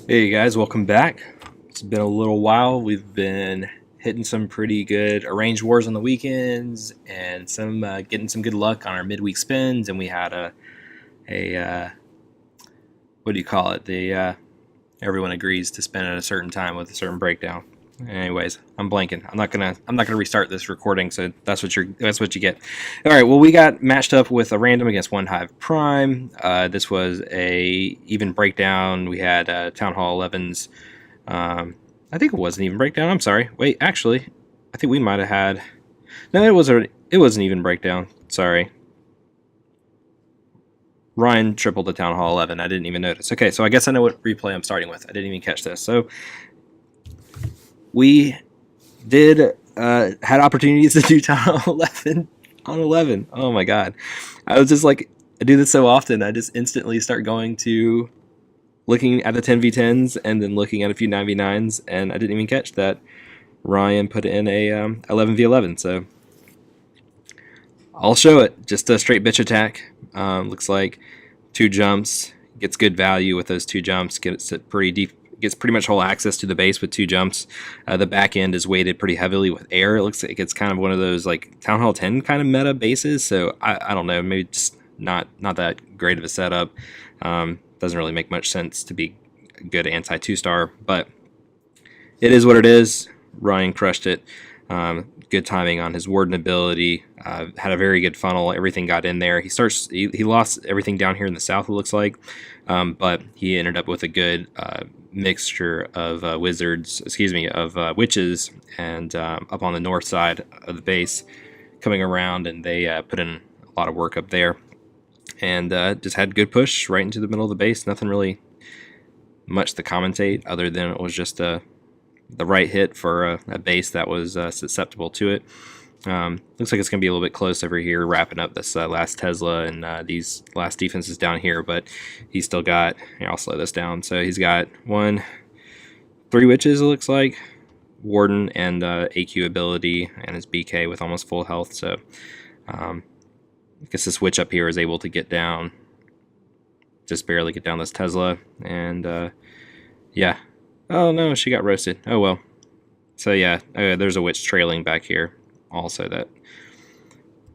Hey guys, welcome back. It's been a little while. We've been hitting some pretty good arranged wars on the weekends and some getting some good luck on our midweek spins. And we had a what do you call it? The everyone agrees to spin at a certain time with a certain breakdown. Anyways, I'm blanking. I'm not gonna restart this recording, so that's what you get. All right. Well, we got matched up with a random against OneHive Prime. This was a even breakdown. We had Town Hall 11s. I think it wasn't even breakdown. I'm sorry. Wait, actually, I think we might have had. No, it wasn't even breakdown. Sorry. Ryan tripled the Town Hall 11. I didn't even notice. Okay, so I guess I know what replay I'm starting with. I didn't even catch this. So we did had opportunities to do Town Hall 11 on 11. Oh my god. I was just like, I do this so often. I just instantly start going to looking at the 10v10s and then looking at a few 9v9s, and I didn't even catch that Ryan put in a 11v11. So I'll show it. Just a straight bitch attack. Looks like 2 jumps. Gets good value with those 2 jumps. Gets it pretty deep. Gets pretty much whole access to the base with 2 jumps. The back end is weighted pretty heavily with air. It looks like it's kind of one of those like Town Hall 10 kind of meta bases. So I don't know. Maybe just not that great of a setup. Doesn't really make much sense to be a good anti 2-star, but it is what it is. Ryan crushed it. Good timing on his warden ability. Had a very good funnel. Everything got in there. He lost everything down here in the south, it looks like, but he ended up with a good mixture of witches, and up on the north side of the base, coming around, and they put in a lot of work up there, and just had good push right into the middle of the base. Nothing really much to commentate other than it was just the right hit for a base that was susceptible to it. Looks like it's going to be a little bit close over here, wrapping up this last Tesla and these last defenses down here, but he's still got, here, I'll slow this down. So he's got 3 witches, it looks like, warden and AQ ability, and his BK with almost full health. So I guess this witch up here is able to get down, just barely get down this Tesla, and yeah. Oh no, she got roasted. Oh well. So yeah, there's a witch trailing back here also.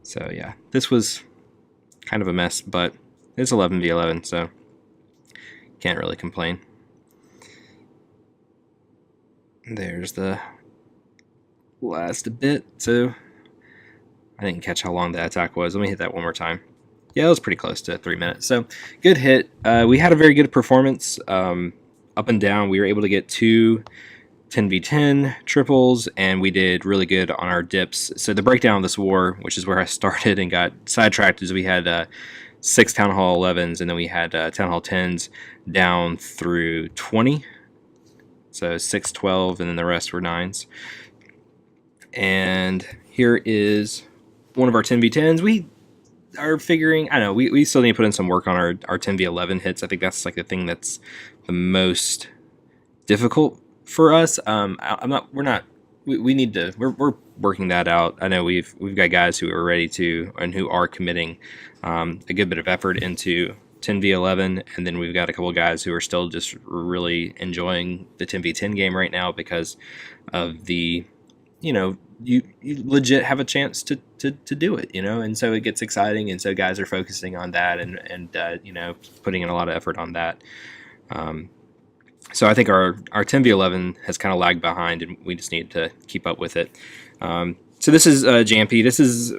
So yeah, this was kind of a mess, but it's 11v11, so can't really complain. There's the last bit. So I didn't catch how long that attack was. Let me hit that one more time. Yeah, it was pretty close to 3 minutes. So good hit. We had a very good performance. Up and down, we were able to get 2 10v10 triples, and we did really good on our dips. So the breakdown of this war, which is where I started and got sidetracked, is we had 6 Town Hall 11s, and then we had Town Hall 10s down through 20. So 6, 12, and then the rest were 9s. And here is one of our 10v10s. We are figuring, I know, we still need to put in some work on our 10v11 hits. I think that's like the thing that's the most difficult for us. We need to, we're working that out. I know we've got guys who are ready to, and who are committing a good bit of effort into 10v11, and then we've got a couple guys who are still just really enjoying the 10v10 game right now because of the, you legit have a chance to do it, and so it gets exciting, and so guys are focusing on that and putting in a lot of effort on that. So I think our 10v11 has kind of lagged behind, and we just need to keep up with it. So this is Jampy. This is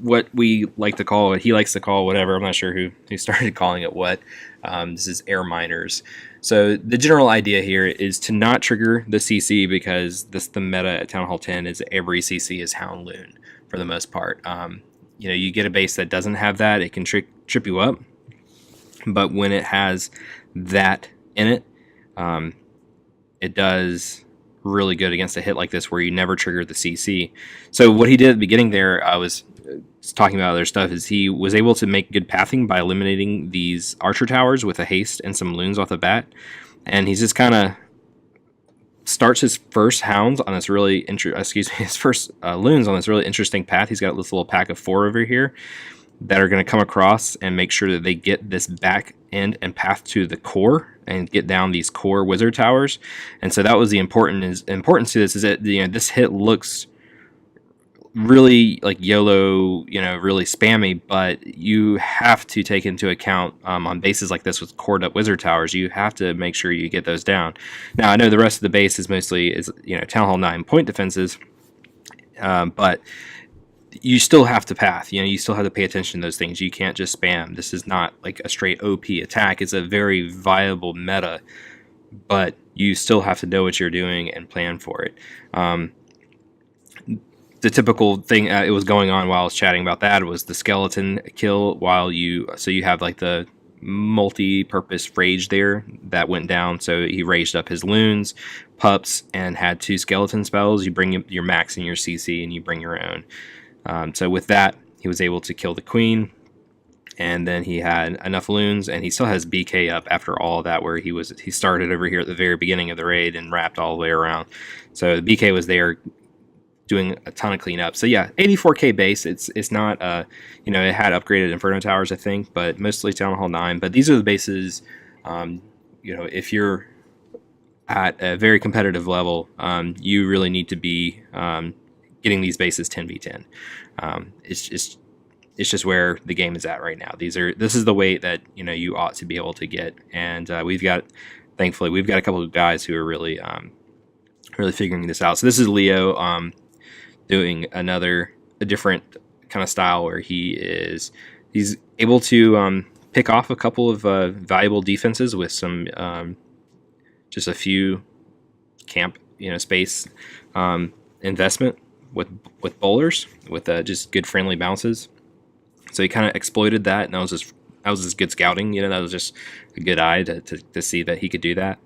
what we like to call, what he likes to call, whatever. I'm not sure who started calling it what. This is air miners. So the general idea here is to not trigger the CC, because the meta at Town Hall 10 is every CC is Hound Loon for the most part. You get a base that doesn't have that, it can trip you up. But when it has that in it, it does really good against a hit like this where you never trigger the CC. So what he did at the beginning there, I was talking about other stuff, is he was able to make good pathing by eliminating these archer towers with a haste and some loons off the bat. And he's just kind of starts his first hounds on this really his first loons on this really interesting path. He's got this little pack of 4 over here that are going to come across and make sure that they get this back end and path to the core and get down these core wizard towers. And so that was the importance to this, is that this hit looks really like YOLO, really spammy, but you have to take into account on bases like this with cored up wizard towers, you have to make sure you get those down. Now I know the rest of the base is mostly Town Hall 9 point defenses, but you still have to path. You still have to pay attention to those things. You can't just spam. This is not like a straight OP attack. It's a very viable meta, but you still have to know what you're doing and plan for it. The typical thing it was going on while I was chatting about that was the skeleton kill, so you have like the multi-purpose rage there that went down. So he raged up his loons, pups, and had 2 skeleton spells. You bring your max and your CC, and you bring your own. So with that, he was able to kill the queen, and then he had enough loons, and he still has BK up after all of that, where he started over here at the very beginning of the raid and wrapped all the way around. So the BK was there doing a ton of cleanup. So yeah, 84k base. It's not it had upgraded Inferno towers, I think, but mostly Town Hall 9. But these are the bases. If you're at a very competitive level, you really need to be getting these bases 10v10. It's just where the game is at right now. This is the weight that you ought to be able to get, and thankfully we've got a couple of guys who are really figuring this out. So this is Leo doing a different kind of style where he's able to pick off a couple of valuable defenses with some just a few camp space investment with bowlers with just good friendly bounces. So he kind of exploited that, and that was just good scouting. That was just a good eye to see that he could do that.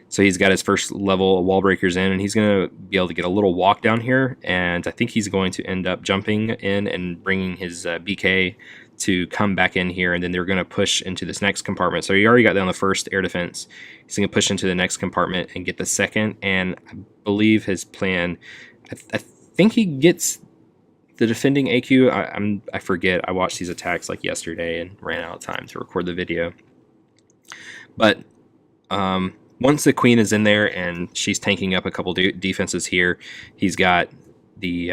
So he's got his first level of wall breakers in, and he's going to be able to get a little walk down here, and I think he's going to end up jumping in and bringing his BK to come back in here, and then they're going to push into this next compartment. So he already got down the first air defense. He's going to push into the next compartment and get the second, and I believe his plan, I think he gets the defending AQ. I forget. I watched these attacks like yesterday and ran out of time to record the video. But once the queen is in there and she's tanking up a couple defenses here, he's got the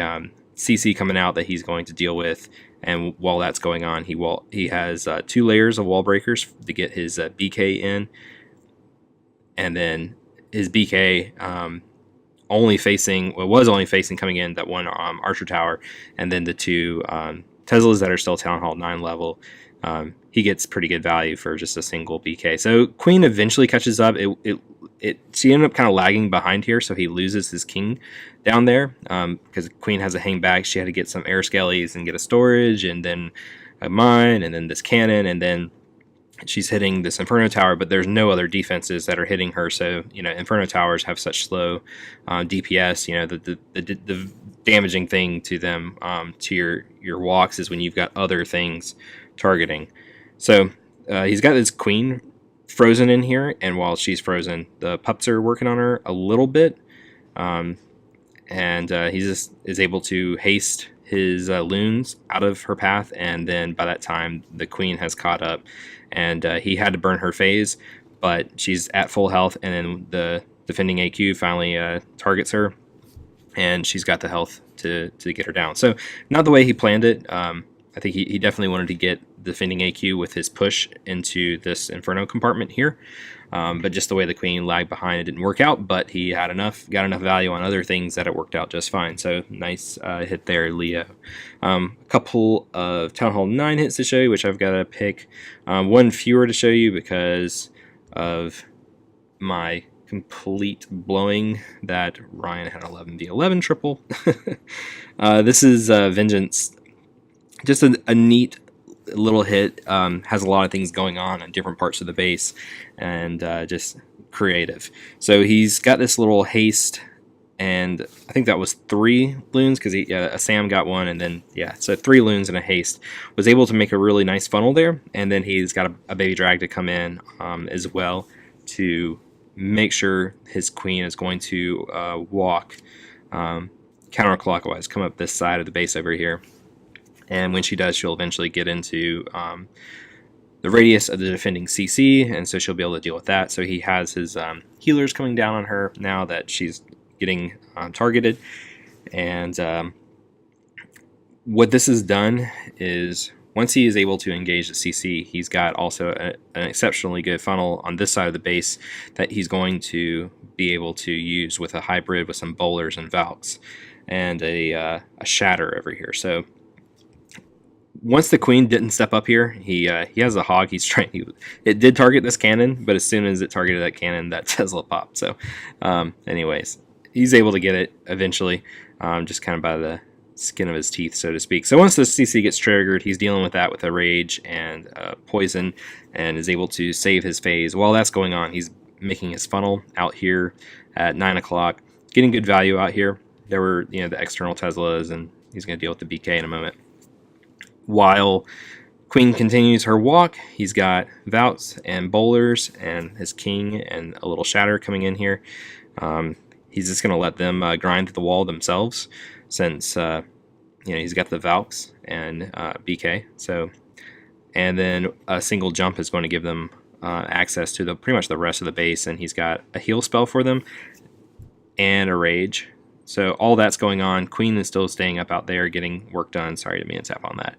CC coming out that he's going to deal with. And while that's going on, he has 2 layers of wall breakers to get his BK in, and then his BK was only facing coming in that one archer tower, and then the 2 Teslas that are still Town Hall 9 level. He gets pretty good value for just a single BK. So Queen eventually catches up. She ended up kind of lagging behind here, so he loses his king down there because Queen has a hang back. She had to get some air skellies and get a storage, and then a mine, and then this cannon, and then she's hitting this Inferno tower, but there's no other defenses that are hitting her. So Inferno towers have such slow DPS. The damaging thing to them, to your walks, is when you've got other things targeting. So he's got his queen frozen in here, and while she's frozen, the pups are working on her a little bit, and he just is able to haste his loons out of her path, and then by that time the queen has caught up, and he had to burn her phase, but she's at full health, and then the defending AQ finally targets her, and she's got the health to get her down. So not the way he planned it. I think he definitely wanted to get defending AQ with his push into this Inferno compartment here, but just the way the queen lagged behind, it didn't work out, but he got enough value on other things that it worked out just fine. So nice hit there, Leo. A couple of Town Hall 9 hits to show you, which I've got to pick one fewer to show you because of my complete blowing that Ryan had 11v11 triple. This is Vengeance. Just a neat little hit. Has a lot of things going on different parts of the base, and just creative. So he's got this little haste, and I think that was 3 loons, because a Sam got one, and then so 3 loons and a haste. Was able to make a really nice funnel there, and then he's got a baby drag to come in as well to make sure his queen is going to walk counterclockwise, come up this side of the base over here. And when she does, she'll eventually get into the radius of the defending CC, and so she'll be able to deal with that. So he has his healers coming down on her now that she's getting targeted. And what this has done is, once he is able to engage the CC, he's got also an exceptionally good funnel on this side of the base that he's going to be able to use with a hybrid with some bowlers and Valks and a shatter over here. So once the queen didn't step up here, he has a hog. He's trying. It did target this cannon, but as soon as it targeted that cannon, that Tesla popped. So, anyways, he's able to get it eventually, just kind of by the skin of his teeth, so to speak. So once the CC gets triggered, he's dealing with that with a rage and poison, and is able to save his phase. While that's going on, he's making his funnel out here at 9 o'clock, getting good value out here. There were the external Teslas, and he's going to deal with the BK in a moment. While Queen continues her walk, he's got Vouts and Bowlers and his King and a little Shatter coming in here. He's just going to let them grind to the wall themselves, since he's got the Valks and BK. So, and then a single jump is going to give them access to pretty much the rest of the base, and he's got a heal spell for them and a rage. So all that's going on. Queen is still staying up out there getting work done. Sorry, I didn't mean to tap on that.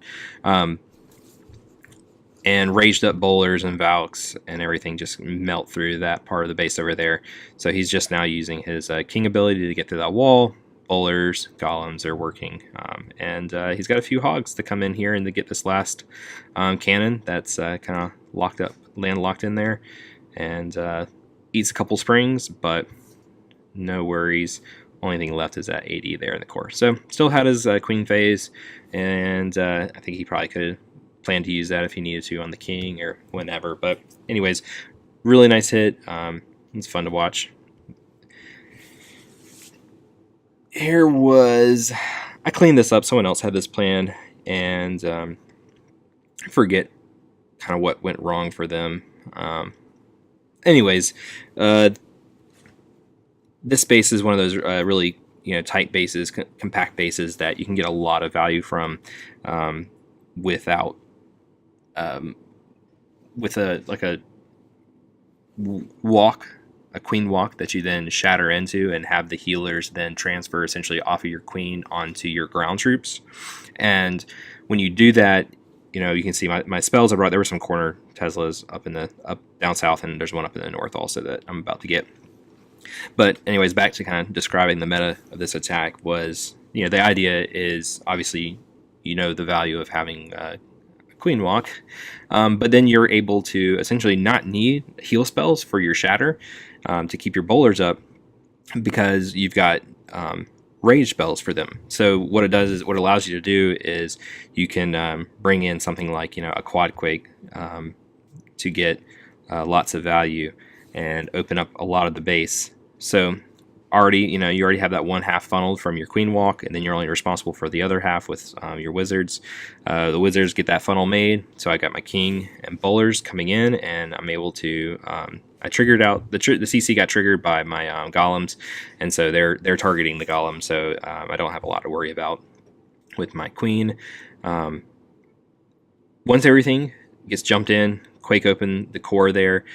And raged up bowlers and Valks and everything just melt through that part of the base over there. So he's just now using his King ability to get through that wall. Bowlers, golems are working. And he's got a few hogs to come in here and to get this last cannon that's kind of locked up, landlocked in there. And eats a couple springs, but no worries. Only thing left is that 80 there in the core. So still had his queen phase, and I think he probably could plan to use that if he needed to on the king or whenever. But anyways, really nice hit. It's fun to watch. Here was, I cleaned this up. Someone else had this plan, and I forget kind of what went wrong for them. Anyways, this base is one of those really tight bases, compact bases that you can get a lot of value from without with a walk, a queen walk that you then shatter into and have the healers then transfer essentially off of your queen onto your ground troops. And when you do that, you can see my spells I brought. There were some corner Teslas up down south, and there's one up in the north also that I'm about to get. But anyways, back to kind of describing the meta of this attack was, the idea is obviously, the value of having a queen walk, but then you're able to essentially not need heal spells for your shatter to keep your bowlers up, because you've got rage spells for them. So what it does is, what it allows you to do is you can bring in something like a quad quake to get lots of value and open up a lot of the base. So already, you already have that one half funneled from your queen walk, and then you're only responsible for the other half with your wizards. The wizards get that funnel made, so I got my king and bowlers coming in, and I'm able to. I triggered out the CC got triggered by my golems, and so they're targeting the golem. So I don't have a lot to worry about with my queen. Once everything gets jumped in, quake open the core there.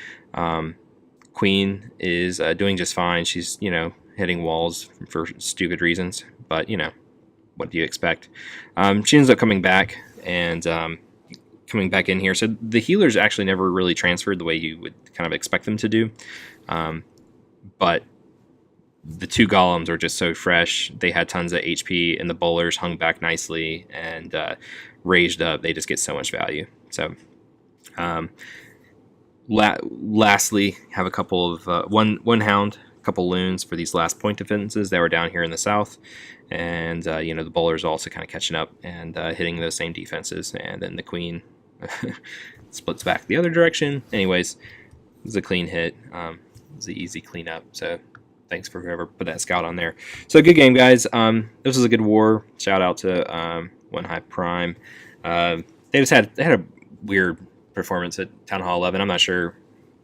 Queen is doing just fine. She's, hitting walls for stupid reasons, but, what do you expect? She ends up coming back and coming back in here. So the healers actually never really transferred the way you would kind of expect them to do. But the two golems are just so fresh. They had tons of HP, and the bowlers hung back nicely and raged up. They just get so much value. So, lastly, have a couple of one hound, a couple loons for these last point defenses that were down here in the south, and the bowlers also kind of catching up and hitting those same defenses, and then the queen splits back the other direction. Anyways, it was a clean hit. It was an easy cleanup. So thanks for whoever put that scout on there. So good game, guys. This was a good war. Shout out to OneHive Prime. They had a weird performance at Town Hall 11. I'm not sure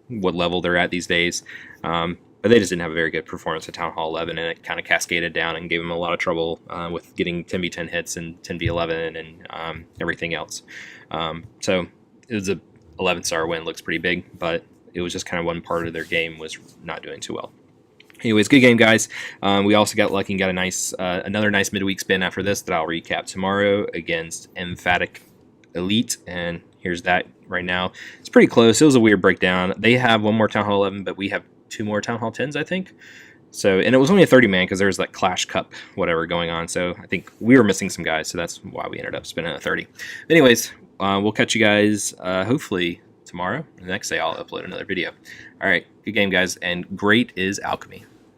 what level they're at these days, but they just didn't have a very good performance at Town Hall 11, and it kind of cascaded down and gave them a lot of trouble with getting 10v10 hits and 10v11 and everything else. So it was a 11-star win looks pretty big, but it was just kind of one part of their game was not doing too well. Anyways, good game, guys. We also got lucky and got a nice, another nice midweek spin after this that I'll recap tomorrow against Emphatic Elite, and here's that right now. It's pretty close. It was a weird breakdown. They have one more Town Hall 11, but we have 2 more Town Hall 10s, I think. So, and it was only a 30-man because there was that Clash Cup whatever going on. So I think we were missing some guys, so that's why we ended up spinning a 30. Anyways, we'll catch you guys hopefully tomorrow. The next day I'll upload another video. All right, good game, guys, and great is Alchemy.